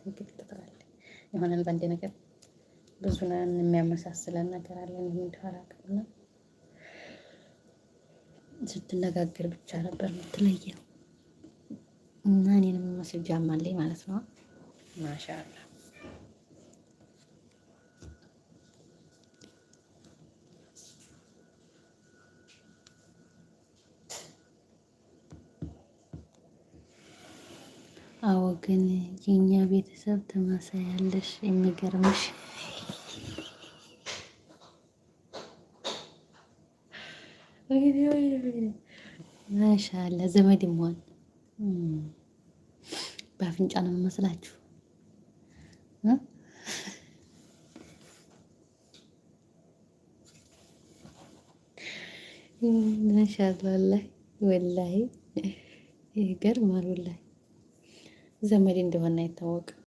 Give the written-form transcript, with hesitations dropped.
እንግዲህ ትላለች የሆነን በአንድ ነገር ብዙ ነን የሚያመሳስለን ነገር አለ እንደምንተዋራቀውና ስትነጋገር ብቻ ነበር የምትለየው እና እኔንም መስጃም አለኝ ማለት ነው። ማሻአላ አዎ ግን የኛ ቤተሰብ ትመስያለሽ የሚገርምሽ ማሻአላ ዘመድ መሆን በአፍንጫ ነው የምመስላችሁ። ማሻአላ ወላሂ ይገርማል። ወላሂ ዘመድ እንደሆነ አይታወቅም።